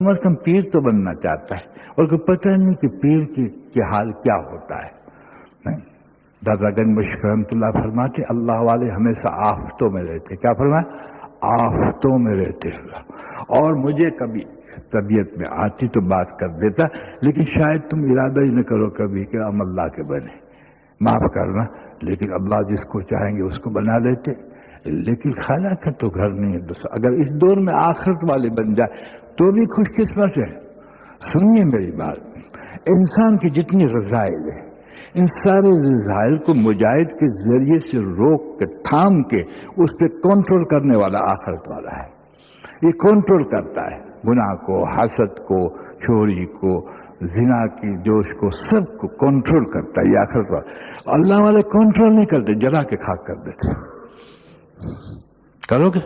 عمر کم پیر تو بننا چاہتا ہے اور کوئی پتہ نہیں کہ پیر کی حال کیا ہوتا ہے. دادا گنج مشک رحمۃ اللہ فرماتے اللہ والے ہمیشہ آفتوں میں رہتے. کیا فرمایا؟ آفتوں میں رہتے ہیں. اور مجھے کبھی طبیعت میں آتی تو بات کر دیتا، لیکن شاید تم ارادہ ہی نہ کرو کبھی کہ ہم اللہ کے بنے، معاف کرنا، لیکن اللہ جس کو چاہیں گے اس کو بنا دیتے. لیکن خالہ کا تو گھر نہیں ہے. اگر اس دور میں آخرت والے بن جائے تو بھی خوش قسمت ہے. سنیے میری بات، انسان کی جتنی رذائل ہے ان سارے رذائل کو مجاہد کے ذریعے سے روک کے تھام کے اس پہ کنٹرول کرنے والا آخرت والا ہے. یہ کنٹرول کرتا ہے گناہ کو، حسد کو، چوری کو، زنا کی جوش کو، سب کو کنٹرول کرتا ہے یہ آخرت والا. اللہ والے کنٹرول نہیں کرتے، جلا کے خاک کر دیتے. کرو گے؟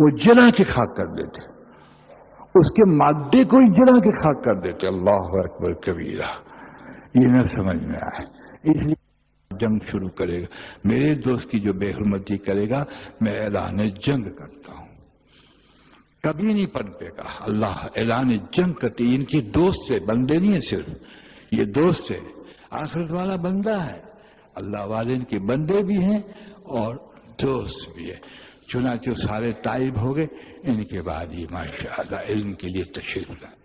وہ جلا کے خاک کر دیتے، اس کے مادے کو ہی جلا کے خاک کر دیتے. اللہ اکبر کبیرہ. یہ نہ سمجھ میں آئے، اس لیے جنگ شروع کرے گا. میرے دوست کی جو بے حرمتی کرے گا میں اعلان جنگ کرتا ہوں. کبھی نہیں پنپے گا. اللہ اعلان جنگ کرتی. ان کے دوست سے، بندے نہیں ہے صرف، یہ دوست ہے. آخرت والا بندہ ہے، اللہ والے ان کے بندے بھی ہیں اور دوست بھی ہے. چنانچہ سارے تائب ہو گئے. ان کے بعد یہ ماشاء اللہ علم کے لیے تشریف لائے.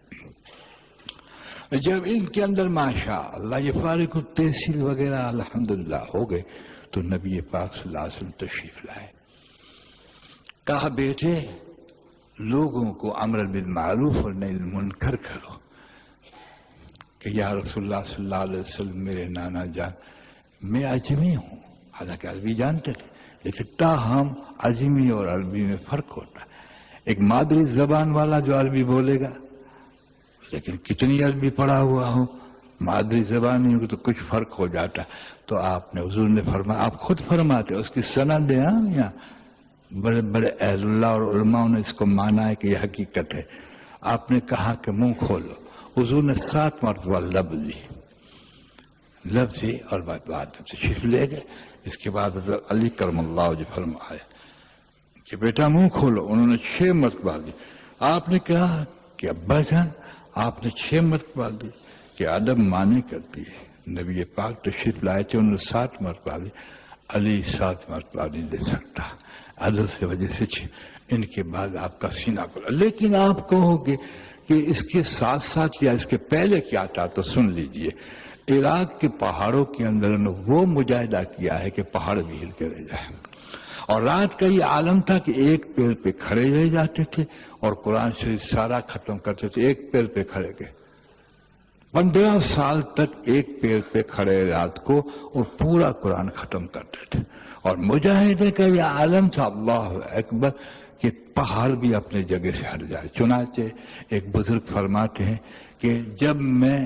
جب ان کے اندر ماشاء اللہ یہ فارغ التحصیل وغیرہ الحمدللہ ہو گئے تو نبی پاک صلی اللہ علیہ وسلم تشریف لائے. کہا بیٹے لوگوں کو امر بالمعروف اور نہی المنکر کرو. کہ یا رسول اللہ صلی اللہ علیہ وسلم میرے نانا جان میں اجمی ہوں. حالانکہ عربی جانتے تھے، لیکن تاہم عجمی اور عربی میں فرق ہوتا ہے. ایک مادری زبان والا جو عربی بولے گا، لیکن کتنی عربی پڑھا ہوا ہو، مادری زبان نہیں ہوگی تو کچھ فرق ہو جاتا. تو آپ نے حضور نے فرمایا، آپ خود فرماتے اس کی سند ہے. یہاں بڑے بڑے اہل اللہ اور علماء نے اس کو مانا ہے کہ یہ حقیقت ہے. آپ نے کہا کہ منہ کھولو. حضور نے 7 مرتبہ لفظ اور بات تشریف لے گئے. اس کے بعد علی کرم اللہ جو فرمایا کہ بیٹا منہ کھولو. انہوں نے 6 مرتبہ دی. آپ نے کہا کہ ابا جان، آپ نے 6 مرتبہ دی کہ ادب مانے کرتی ہے. نبی پاک تشریف لائے تھے، انہوں نے 7 مرتبہ دی. علی 7 مرتبہ نہیں دے سکتا ادب سے وجہ سے. ان کے بعد آپ کا سینہ کھلا. لیکن آپ کہو گے کہ اس کے ساتھ ساتھ یا اس کے پہلے کیا تھا، تو سن لیجئے. عراق کے پہاڑوں کے اندر وہ مجاہدہ کیا ہے کہ پہاڑ بھی ہل کے رہ جائے. اور رات کا یہ عالم تھا کہ ایک پیر پہ کھڑے رہ جاتے تھے اور قرآن شریف سارا ختم کرتے تھے. ایک پیر پہ کھڑے گئے 15 سال تک ایک پیر پہ کھڑے رات کو اور پورا قرآن ختم کرتے تھے. اور مجاہدے کا یہ عالم تھا اللہ اکبر کہ پہاڑ بھی اپنے جگہ سے ہٹ جائے. چنانچہ ایک بزرگ فرماتے ہیں کہ جب میں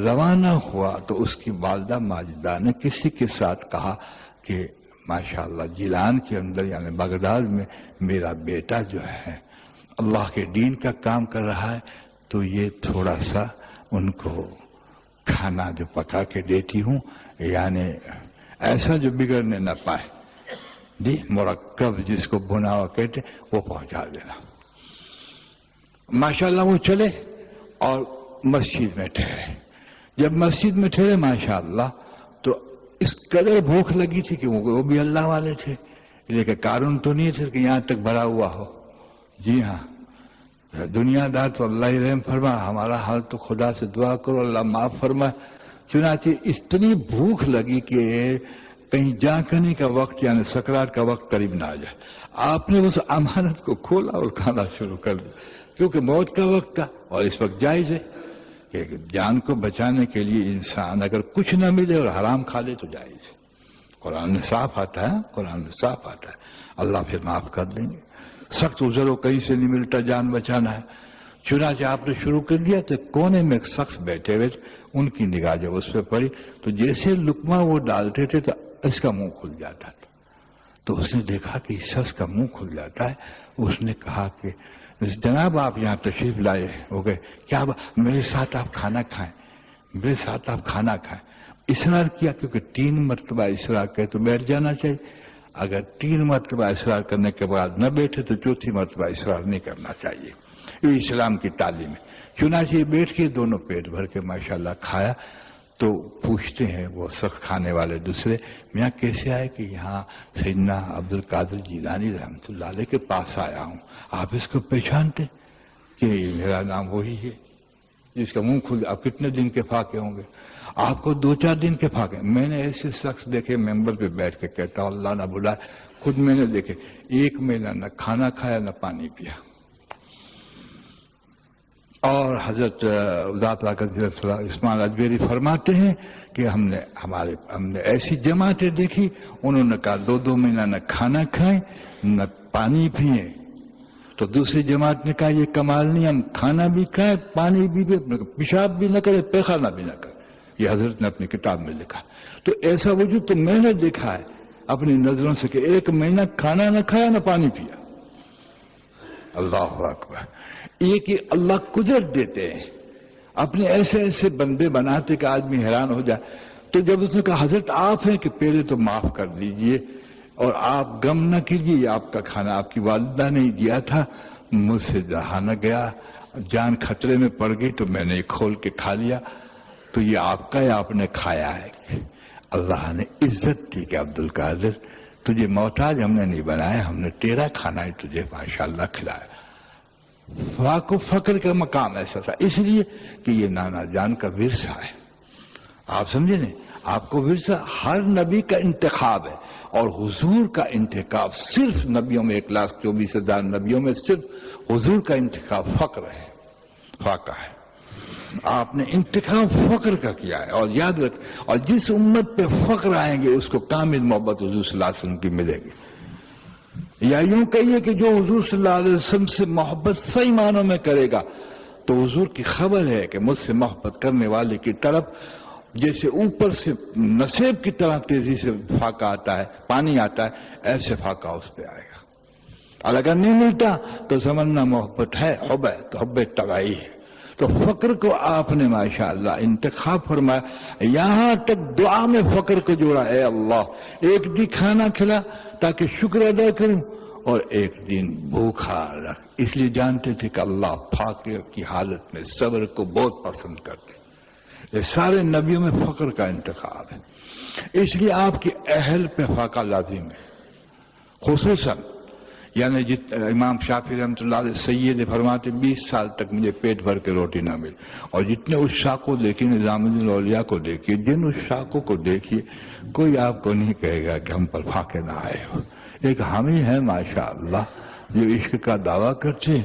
روانہ ہوا تو اس کی والدہ ماجدہ نے کسی کے ساتھ کہا کہ ماشاءاللہ جیلان کے اندر یعنی بغداد میں میرا بیٹا جو ہے اللہ کے دین کا کام کر رہا ہے، تو یہ تھوڑا سا ان کو کھانا جو پکا کے دیتی ہوں، یعنی ایسا جو بگڑنے نہ پائے، جی مرکب جس کو بنا ہوا کہتے وہ پہنچا دینا. ماشاءاللہ وہ چلے اور مسجد میں ٹھہرے. جب مسجد میں ٹھہرے ماشاءاللہ تو اس قدر بھوک لگی تھی کہ وہ بھی اللہ والے تھے، لیکن کارن تو نہیں تھے کہ یہاں تک بھرا ہوا ہو. جی ہاں، دنیا دار تو اللہ ہی رحم فرما. ہمارا حال تو خدا سے دعا کرو اللہ معاف فرمائے. چنانچہ اتنی بھوک لگی کہ کہیں جا کرنے کا وقت یعنی سکرات کا وقت قریب نہ آ جائے. آپ نے اس امانت کو کھولا اور کھانا شروع کر دیا، کیونکہ موت کا وقت تھا اور اس وقت جائز ہے کہ جان کو بچانے کے لیے انسان اگر کچھ نہ ملے اور حرام کھا لے تو جائز ہے. قرآن میں صاف آتا ہے، قرآن میں صاف آتا ہے. اللہ پھر معاف کر دیں گے. سخت عذر ہو کہیں سے نہیں ملتا، جان بچانا ہے. چنانچہ آپ نے شروع کر دیا تو کونے میں ایک شخص بیٹھے ہوئے، ان کی نگاہ جب اس پہ پڑی تو جیسے لقمہ وہ ڈالتے تھے تو اس کا منہ کھل جاتا تھا. تو اس نے دیکھا کہ اس شخص کا منہ کھل جاتا ہے. اس نے کہا کہ جناب آپ یہاں تشریف لائے ہو گئے، کیا میرے ساتھ آپ کھانا کھائیں، میرے ساتھ آپ کھانا کھائیں. اصرار کیا، کیونکہ 3 مرتبہ اصرار کرے تو بیٹھ جانا چاہیے. اگر 3 مرتبہ اصرار کرنے کے بعد نہ بیٹھے تو 4تھی مرتبہ اصرار نہیں کرنا چاہیے. یہ اسلام کی تعلیم ہے. چنانچہ بیٹھ کے دونوں پیٹ بھر کے ماشاءاللہ کھایا. تو پوچھتے ہیں وہ سخت کھانے والے دوسرے, میاں کیسے آئے؟ کہ یہاں سیدنا عبد القادر جیلانی رحمۃ اللہ علیہ کے پاس آیا ہوں. آپ اس کو پہچانتے کہ میرا نام وہی ہے جس کا منہ کھل. آپ کتنے دن کے فاقے ہوں گے؟ آپ کو 2-4 دن کے فاقے. میں نے ایسے شخص دیکھے ممبر پہ بیٹھ کے, کہتا ہوں اللہ نہ بلا, خود میں نے دیکھے 1 مہینہ نہ کھانا کھایا نہ پانی پیا. اور حضرت ذات اسماعیل اجمیری فرماتے ہیں کہ ہم نے ایسی جماعتیں دیکھی, انہوں نے کہا 2 مہینہ نہ کھانا کھائیں نہ پانی پیئیں. تو دوسری جماعت نے کہا یہ کمال نہیں, ہم کھانا بھی کھائیں پانی بھی پیشاب بھی نہ کرے پیخانہ بھی نہ کرے. یہ حضرت نے اپنی کتاب میں لکھا. تو ایسا وجود تو میں نے دیکھا ہے اپنی نظروں سے کہ 1 مہینہ کھانا نہ کھایا نہ پانی پیا. اللہ اکبر. یہ کہ اللہ قدرت دیتے ہیں, اپنے ایسے ایسے بندے بناتے کہ آدمی حیران ہو جائے. تو جب اس نے کہا حضرت آپ ہیں کہ پہلے تو معاف کر دیجئے اور آپ غم نہ کیجیے, آپ کا کھانا آپ کی والدہ نے دیا تھا, مجھ سے رہا نہ گیا, جان خطرے میں پڑ گئی تو میں نے کھول کے کھا لیا. تو یہ آپ کا ہے, آپ نے کھایا ہے. اللہ نے عزت دی کہ عبد القادر تجھے محتاج ہم نے نہیں بنایا, ہم نے تیرا کھانا ہی تجھے ماشاءاللہ کھلایا. فاق و فقر کا مقام ایسا تھا, اس لیے کہ یہ نانا جان کا ورثہ ہے. آپ سمجھے نہیں, آپ کو ورثہ ہر نبی کا انتخاب ہے, اور حضور کا انتخاب صرف نبیوں میں 1,24,000 نبیوں میں صرف حضور کا انتخاب فقر ہے, فاقہ ہے. آپ نے انتخاب فقر کا کیا ہے. اور یاد رکھ, اور جس امت پہ فقر آئیں گے اس کو کامل محبت حضور صلی اللہ علیہ وسلم کی ملے گی. یا یوں کہیے کہ جو حضور صلی اللہ علیہ وسلم سے محبت صحیح معنوں میں کرے گا تو حضور کی خبر ہے کہ مجھ سے محبت کرنے والے کی طرف جیسے اوپر سے نصیب کی طرح تیزی سے فاقہ آتا ہے, پانی آتا ہے, ایسے فاقہ اس پہ آئے گا. اور اگر نہیں ملتا تو سمجھنا محبت ہے, حب ہے تو حب طبعی ہے. تو فقر کو آپ نے ماشاءاللہ انتخاب فرمایا. یہاں تک دعا میں فقر کو جوڑا, اے اللہ ایک دن کھانا کھلا تاکہ شکر ادا کروں, اور ایک دن بھوکھا رکھ. اس لیے جانتے تھے کہ اللہ فاقے کی حالت میں صبر کو بہت پسند کرتے. یہ سارے نبیوں میں فقر کا انتخاب ہے, اس لیے آپ کے اہل پہ فاقہ لازم ہے. خصوصاً یعنی امام شافعی رحمۃ اللہ علیہ سید فرماتے 20 سال تک مجھے پیٹ بھر کے روٹی نہ ملی. اور جتنے اس شاہ کو دیکھیے, نظام الدین اولیاء کو دیکھیے, جن اس شاخوں کو دیکھیے, کوئی آپ کو نہیں کہے گا کہ ہم پر فاقے نہ آئے ہو. ایک ہم ہی ہے ماشاءاللہ جو عشق کا دعویٰ کرتے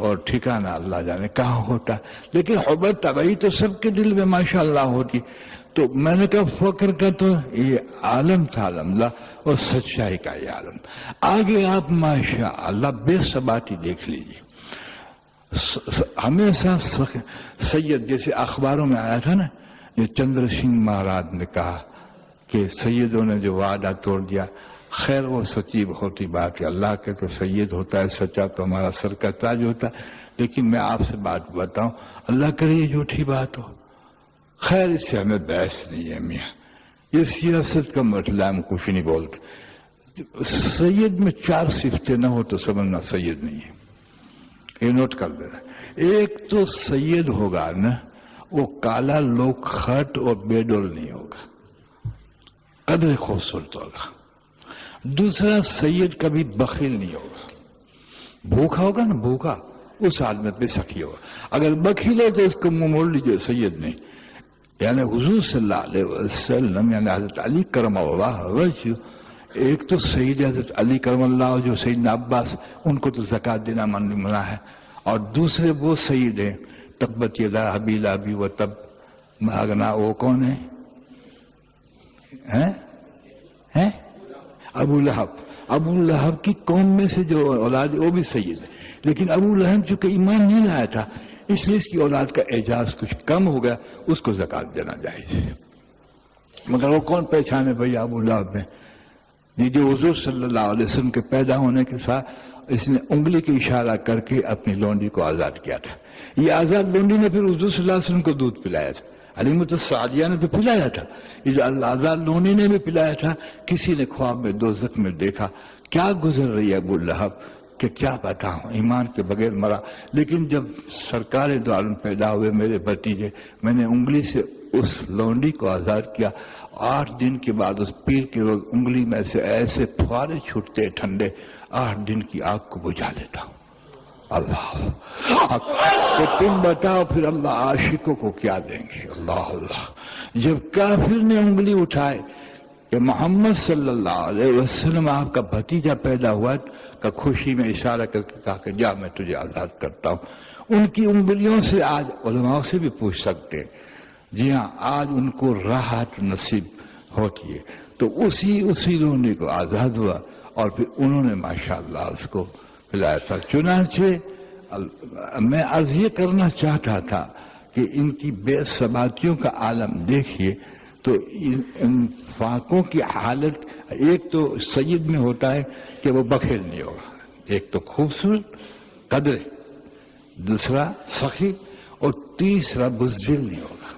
اور ٹھکانہ اللہ جانے کہاں ہوتا, لیکن حبت طبعی تو سب کے دل میں ماشاءاللہ ہوتی. تو میں نے کہا فقر کا تو یہ عالم تھا الحمدللہ, اور سچائی کا یہ عالم. آگے آپ ماشاءاللہ بے ثباتی دیکھ لیجیے. ہمیشہ سید جیسے اخباروں میں آیا تھا نا, یہ چندر سنگھ مہاراج نے کہا کہ سیدوں نے جو وعدہ توڑ دیا. خیر وہ سچی ہوتی بات ہے, اللہ کے تو سید ہوتا ہے, سچا تو ہمارا سر کا تاج ہوتا ہے. لیکن میں آپ سے بات بتاؤں, اللہ کرے یہ جھوٹی بات ہو. خیر اس سے ہمیں بحث نہیں ہے میاں, یہ سیاست کا مسئلہ, ہم کچھ نہیں بولتے. سید میں 4 صفتیں نہ ہو تو سمجھنا سید نہیں ہے. یہ نوٹ کر دینا. ایک تو سید ہوگا نا وہ کالا لوک خط اور بے ڈول نہیں ہوگا, قدر خوبصورت ہوگا. دوسرا سید کبھی بخیل نہیں ہوگا. بھوکا ہوگا نا, بھوکا اس حالت میں سخی ہوگا. اگر بخیل ہے تو اس کو منہ موڑ لیجیے, سید نہیں. یعنی حضور صلی اللہ علیہ وسلم یعنی حضرت علی کرم اللہ وجہ, ایک تو سید حضرت علی کرم اللہ جو سیدنا عباس, ان کو تو زکوٰۃ دینا منع ہے. اور دوسرے وہ سید ہیں تبت یدا ابی لہب وتب ما اغنی, وہ کون ہے؟ ابو لہب. ابو لہب کی قوم میں سے جو اولاد وہ بھی سید ہے, لیکن ابو لہب چونکہ ایمان نہیں لایا تھا اس لیے اس کی اولاد کا اعجاز کچھ کم ہو گیا, اس کو زکوٰۃ دینا جائز ہے. مگر وہ کون پہچانے بھائی ابو لہب میں, جو حضور صلی اللہ علیہ وسلم کے پیدا ہونے کے ساتھ اس نے انگلی کے اشارہ کر کے اپنی لونڈی کو آزاد کیا تھا. یہ آزاد لونڈی نے پھر حضور صلی اللہ علیہ وسلم کو دودھ پلایا تھا. حلیمۃ السعدیہ نے تو پلایا تھا, یہ آزاد لونڈی نے بھی پلایا تھا. کسی نے خواب میں دوزخ میں دیکھا کیا گزر رہی ہے ابو لہب, کہ کیا بتاؤں، ایمان کے بغیر مرا۔ لیکن جب سرکار دو عالم پیدا ہوئے میرے بھتیجے، میں نے انگلی سے اس لونڈی کو آزاد کیا، 8 دن کے بعد اس پیر کے روز انگلی میں سے ایسے پھوارے چھوٹتے ٹھنڈے، 8 دن کی آگ کو بجھا لیتا ہوں۔ اللہ تو تم بتاؤ پھر اللہ عاشقوں کو کیا دیں گے؟ اللہ اللہ۔ جب کافر نے انگلی اٹھائے کہ محمد صلی اللہ علیہ وسلم آپ کا بھتیجا پیدا ہوا، کا خوشی میں اشارہ کر کے کہا کہ جا میں تجھے آزاد کرتا ہوں، ان کی انگلیوں سے آج علماء سے بھی پوچھ سکتے ہیں، جی ہاں آج ان کو راحت نصیب ہوتی ہے۔ تو اسی لونڈی کو آزاد ہوا اور پھر انہوں نے ماشاءاللہ اس کو پلایا تھا۔ چنانچہ میں عرض یہ کرنا چاہتا تھا کہ ان کی بے ثباتیوں کا عالم دیکھیے تو ان فاقوں کی حالت، ایک تو سید میں ہوتا ہے کہ وہ بخیل نہیں ہوگا، ایک تو خوبصورت قدر، دوسرا سخی، اور تیسرا بزدل نہیں ہوگا۔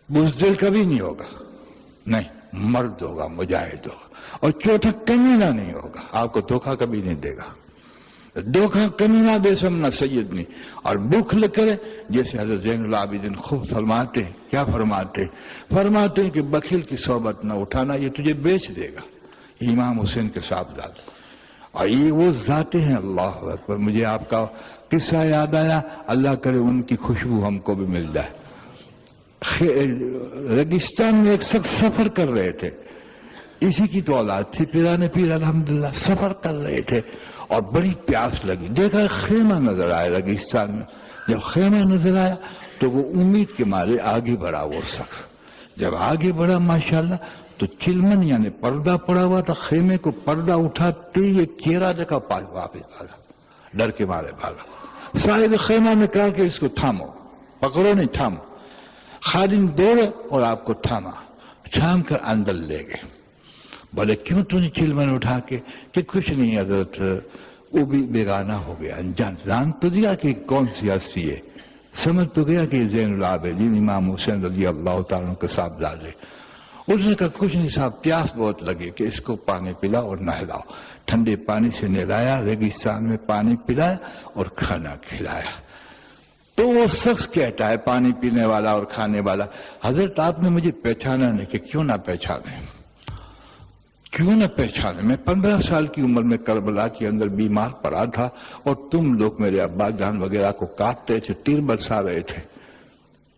بزدل کبھی نہیں ہوگا، نہیں، مرد ہوگا، مجاہد ہوگا، اور چوتھا کمینہ نہیں ہوگا، آپ کو دھوکہ کبھی نہیں دے گا، دھوکہ کمینہ بے سمنا سید نہیں، اور بخل کرے جیسے حضرت زین العابدین خوب فرماتے ہیں، کیا فرماتے ہیں کہ بخیل کی صحبت نہ اٹھانا، یہ تجھے بیچ دے گا۔ امام حسین کے صاحبزاد، اور یہ وہ ذاتیں ہیں، اللہ اکبر۔ مجھے آپ کا قصہ یاد آیا، اللہ کرے ان کی خوشبو ہم کو بھی مل جائے۔ ریگستان میں ایک شخص سفر کر رہے تھے، اسی کی تو اولاد تھی، پیران پیر الحمدللہ، سفر کر رہے تھے اور بڑی پیاس لگی، دیکھا خیمہ نظر آیا ریگستان میں۔ جب خیمہ نظر آیا تو وہ امید کے مارے آگے بڑھا، وہ شخص جب آگے بڑھا ماشاءاللہ تو چلمن یعنی پردہ پڑا ہوا تھا، خیمے کو پردہ اٹھاتے یہ چہرہ دیکھا، پاس واپس بھاگا، ڈر کے مارے بھاگا۔ صاحب خیمہ نے کہا کہ اس کو تھامو، پکڑو نہیں، تھامو۔ خادم دوڑے اور آپ کو تھام کر اندر لے گئے۔ بولے کیوں تو نے چلمن اٹھا کے؟ کہ کچھ نہیں حضرت، وہ بھی بیگانہ ہو گیا، جان تو دیا کہ کون سی ہستی ہے، سمجھ تو گیا کہ زین العابدین امام حسین رضی اللہ تعالیٰ کے صاحبزادے۔ اس نے کہا کچھ نہیں صاحب، پیاس بہت لگے کہ اس کو پانی پلاؤ اور نہلاؤ۔ ٹھنڈے پانی سے نہلایا، ریگستان میں پانی پلایا اور کھانا کھلایا۔ تو وہ شخص کہتا ہے، پانی پینے والا اور کھانے والا، حضرت آپ نے مجھے پہچانا نہیں۔ کہ کیوں نہ پہچانے، کیوں نہ پہچانے؟ میں 15 سال کی عمر میں کربلا کے اندر بیمار پڑا تھا اور تم لوگ میرے ابا جان وغیرہ کو کاٹتے تھے، تیر برسا رہے تھے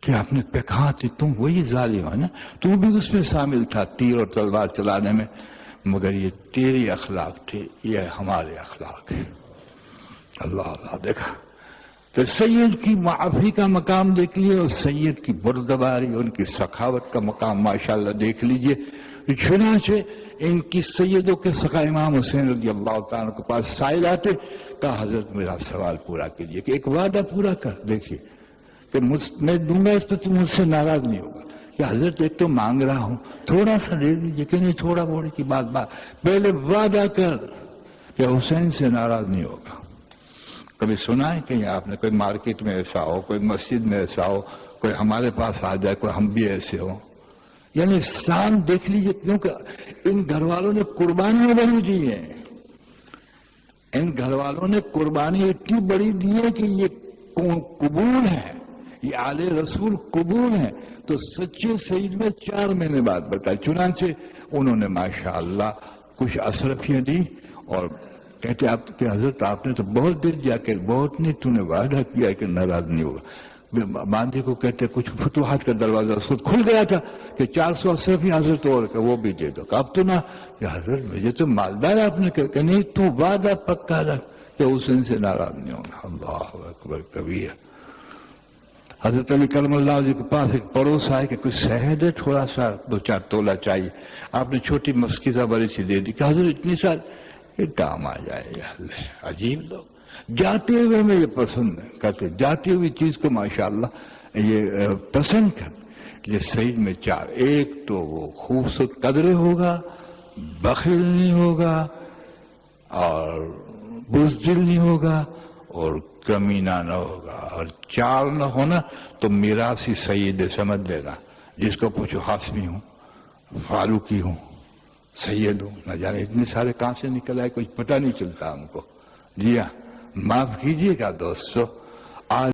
کہ آپ نے کہا تھی تم وہی ظالم ہے نا، تو بھی اس میں شامل تھا تیر اور تلوار چلانے میں، مگر یہ تیری اخلاق تھے، یہ ہمارے اخلاق ہیں۔ اللہ اللہ، دیکھا تو سید کی معافی کا مقام دیکھ لیے اور سید کی بردباری، ان کی سخاوت کا مقام ماشاءاللہ دیکھ لیجئے۔ چنانچہ ان کی سیدوں کے سخا امام حسین رضی اللہ تعالیٰ کے پاس سائل آتے، کہا حضرت میرا سوال پورا کیجئے، کہ ایک وعدہ پورا کر دیکھیے کہ میں دوں گا اس پہ تم مجھ سے ناراض نہیں ہوگا۔ کہ حضرت ایک تو مانگ رہا ہوں، تھوڑا سا دے دیجیے۔ کہ نہیں، تھوڑا بوڑی کی بات پہلے وعدہ کر کہ حسین سے ناراض نہیں ہوگا۔ کبھی سنا ہے کہ آپ نے کوئی مارکیٹ میں ایسا ہو، کوئی مسجد میں ایسا ہو، کوئی ہمارے پاس آ جائے، کوئی ہم بھی ایسے ہوں؟ یعنی شان دیکھ لیجیے، کیونکہ ان گھر والوں نے قربانیاں بڑی دی ہیں، ان گھر والوں نے قربانی اتنی بڑی دی ہے کہ یہ قبول ہے، یہ آل رسول قبول ہے۔ تو سچے سید میں 4 مہینے بعد بتایا۔ چنانچہ انہوں نے ماشاءاللہ کچھ اشرفیاں دی اور کہتے آپ کہ حضرت آپ نے تو بہت دیر جا کے، بہت نہیں، تو نے وعدہ کیا کہ ناراض نہیں ہوگا۔ باندھی کو کہتے کچھ فتوحات کا دروازہ اس وقت کھل گیا تھا کہ 400 اشرفی حضرت اور کہ وہ بھی دے دو۔ اب تو نہ کہ حضرت مجھے تو مالدار آپ نے کہا کہ نہیں، تو وعدہ پکا رکھ کہ حسین سے ناراض نہیں ہونا۔ اللہ اکبر کبیر۔ حضرت علی کرم اللہ جی کے پاس ایک پڑوس آئے کہ کچھ شہد ہے، تھوڑا سا 2-4 تولہ چاہیے۔ آپ نے چھوٹی مسکیزہ بڑی سی دے دی کہ حضرت اتنی ساری، یہ کام آ جائے گا۔ عجیب لوگ جاتے ہوئے میں یہ پسند کرتے، جاتی ہوئی چیز کو ماشاءاللہ یہ پسند کر۔ یہ سعید میں 4، ایک تو وہ خوبصورت قدرے ہوگا، بخیل نہیں ہوگا اور بزدل نہیں ہوگا اور کمینہ نہ ہوگا، اور 4 نہ ہونا تو میراثی سید سمجھ لینا، جس کو پوچھو ہاشمی ہوں، فاروقی ہوں، سید ہوں، نہ جانے اتنے سارے کہاں سے نکل آئے، کچھ پتہ نہیں چلتا ہم کو. جی ہاں، معاف کیجیے گا دوستو،